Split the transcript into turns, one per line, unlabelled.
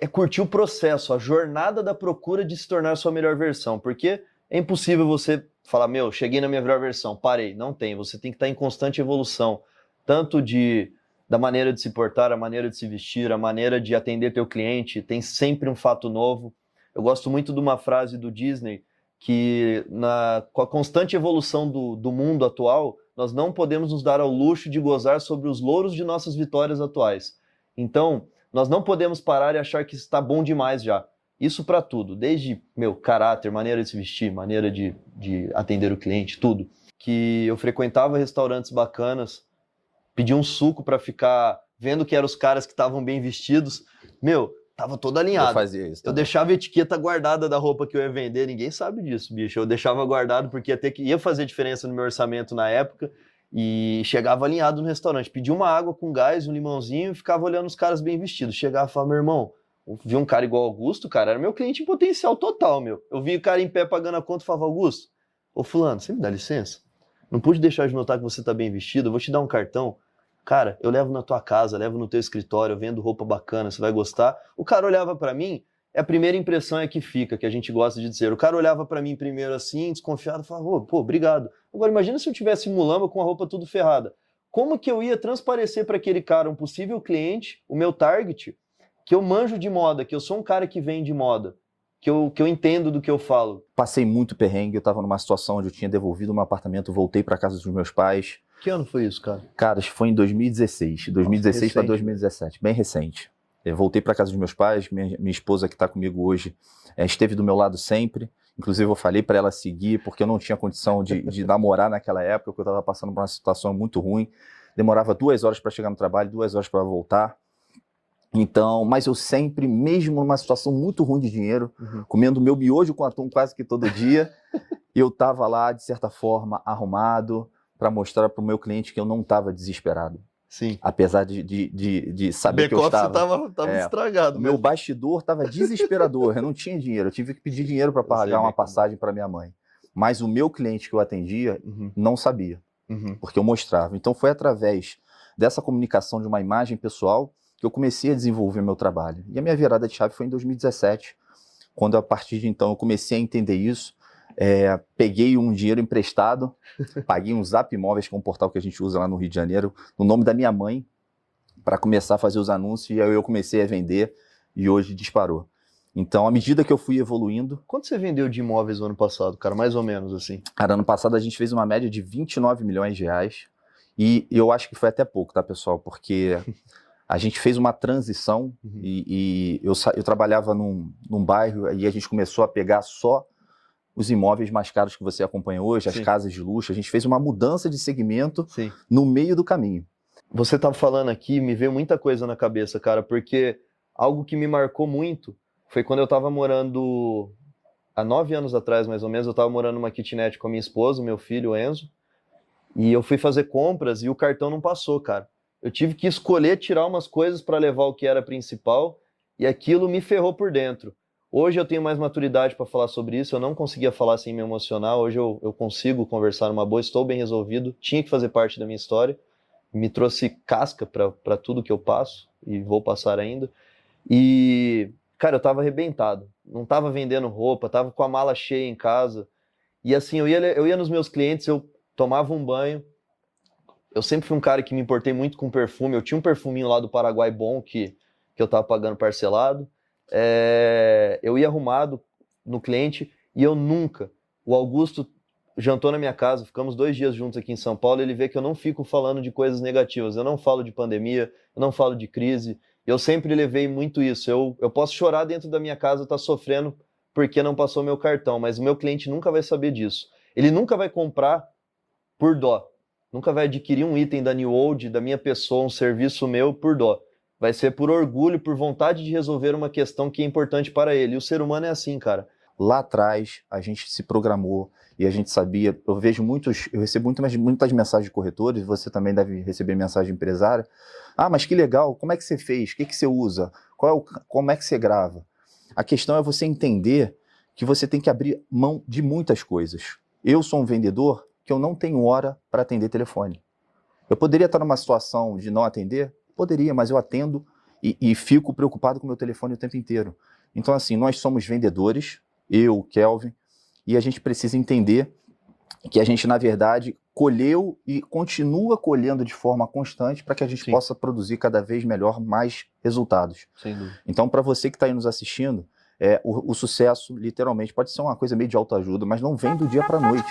é curtir o processo, a jornada da procura de se tornar a sua melhor versão, porque é impossível você falar, meu, cheguei na minha melhor versão, parei. Não tem, você tem que estar em constante evolução, tanto da maneira de se portar, a maneira de se vestir, a maneira de atender teu cliente, tem sempre um fato novo. Eu gosto muito de uma frase do Disney, que com a constante evolução do mundo atual, nós não podemos nos dar ao luxo de gozar sobre os louros de nossas vitórias atuais. Então, nós não podemos parar e achar que está bom demais já. Isso para tudo, desde meu caráter, maneira de se vestir, maneira de atender o cliente, tudo. Que eu frequentava restaurantes bacanas, pedia um suco para ficar vendo que eram os caras que estavam bem vestidos. Meu, tava todo alinhado.
Eu fazia isso também.
Eu deixava a etiqueta guardada da roupa que eu ia vender, ninguém sabe disso, bicho. Eu deixava guardado porque ia fazer diferença no meu orçamento na época e chegava alinhado no restaurante. Pedia uma água com gás, um limãozinho e ficava olhando os caras bem vestidos. Chegava e falava, meu irmão, eu vi um cara igual Augusto, cara, era meu cliente em potencial total, meu. Eu vi o cara em pé pagando a conta e falava, Augusto, ô fulano, você me dá licença? Não pude deixar de notar que você tá bem vestido, eu vou te dar um cartão. Cara, eu levo na tua casa, levo no teu escritório, eu vendo roupa bacana, você vai gostar. O cara olhava pra mim, a primeira impressão é que fica, que a gente gosta de dizer. O cara olhava pra mim primeiro assim, desconfiado, falava, pô, obrigado. Agora imagina se eu tivesse mulamba com a roupa tudo ferrada. Como que eu ia transparecer para aquele cara, um possível cliente, o meu target, que eu manjo de moda, que eu sou um cara que vende moda, que eu entendo do que eu falo?
Passei muito perrengue, eu tava numa situação onde eu tinha devolvido um apartamento, voltei pra casa dos meus pais.
Que ano foi isso, cara?
Cara, isso foi em 2016. 2016 para 2017, bem recente. Eu voltei para casa dos meus pais, minha esposa que está comigo hoje esteve do meu lado sempre. Inclusive eu falei para ela seguir, porque eu não tinha condição de namorar naquela época, porque eu estava passando por uma situação muito ruim. Demorava 2 horas para chegar no trabalho, 2 horas para voltar. Então, mas eu sempre, mesmo numa situação muito ruim de dinheiro, comendo meu miojo com atum quase que todo dia, eu estava lá, de certa forma, arrumado, para mostrar para o meu cliente que eu não estava desesperado.
Sim.
Apesar de saber que eu estava...
Você estava estragado.
O meu bastidor estava desesperador, eu não tinha dinheiro, eu tive que pedir dinheiro para pagar uma passagem para minha mãe. Mas o meu cliente que eu atendia não sabia, porque eu mostrava. Então foi através dessa comunicação de uma imagem pessoal que eu comecei a desenvolver meu trabalho. E a minha virada de chave foi em 2017, quando a partir de então eu comecei a entender isso. Peguei um dinheiro emprestado, paguei um Zap Imóveis, que é um portal que a gente usa lá no Rio de Janeiro, no nome da minha mãe, para começar a fazer os anúncios, e aí eu comecei a vender, e hoje disparou. Então, à medida que eu fui evoluindo...
Quanto você vendeu de imóveis no ano passado, cara? Mais ou menos, assim.
Cara, ano passado a gente fez uma média de 29 milhões de reais, e eu acho que foi até pouco, tá, pessoal? Porque a gente fez uma transição, e eu trabalhava num bairro, e a gente começou a pegar só os imóveis mais caros que você acompanha hoje, as casas de luxo. A gente fez uma mudança de segmento no meio do caminho.
Você tá falando aqui, me veio muita coisa na cabeça, cara, porque algo que me marcou muito foi quando eu tava morando, há 9 anos atrás, mais ou menos, eu tava morando numa kitnet com a minha esposa, meu filho, o Enzo, e eu fui fazer compras e o cartão não passou, cara. Eu tive que escolher tirar umas coisas para levar o que era principal, e aquilo me ferrou por dentro. Hoje eu tenho mais maturidade para falar sobre isso, eu não conseguia falar sem me emocionar, hoje eu consigo conversar numa boa, estou bem resolvido, tinha que fazer parte da minha história, me trouxe casca para tudo que eu passo, e vou passar ainda, e, cara, eu tava arrebentado, não tava vendendo roupa, tava com a mala cheia em casa, e assim, eu ia nos meus clientes, eu tomava um banho, eu sempre fui um cara que me importei muito com perfume, eu tinha um perfuminho lá do Paraguai bom, que eu tava pagando parcelado, eu ia arrumado no cliente e eu nunca, o Augusto jantou na minha casa, ficamos 2 dias juntos aqui em São Paulo, ele vê que eu não fico falando de coisas negativas, eu não falo de pandemia, eu não falo de crise, eu sempre levei muito isso, eu posso chorar dentro da minha casa, tá sofrendo porque não passou meu cartão, mas o meu cliente nunca vai saber disso, ele nunca vai comprar por dó, nunca vai adquirir um item da New Old, da minha pessoa, um serviço meu por dó. Vai ser por orgulho, por vontade de resolver uma questão que é importante para ele. E o ser humano é assim, cara.
Lá atrás, a gente se programou e a gente sabia... Eu recebo muitas mensagens de corretores, você também deve receber mensagem empresária. Ah, mas que legal, como é que você fez? O que você usa? Como é que você grava? A questão é você entender que você tem que abrir mão de muitas coisas. Eu sou um vendedor que eu não tenho hora para atender telefone. Eu poderia estar numa situação de não atender? Poderia, mas eu atendo e fico preocupado com o meu telefone o tempo inteiro. Então, assim, nós somos vendedores, eu, Kelvin, e a gente precisa entender que a gente, na verdade, colheu e continua colhendo de forma constante para que a gente possa produzir cada vez melhor, mais resultados.
Sem dúvida.
Então, para você que está aí nos assistindo, o sucesso, literalmente, pode ser uma coisa meio de autoajuda, mas não vem do dia para a noite.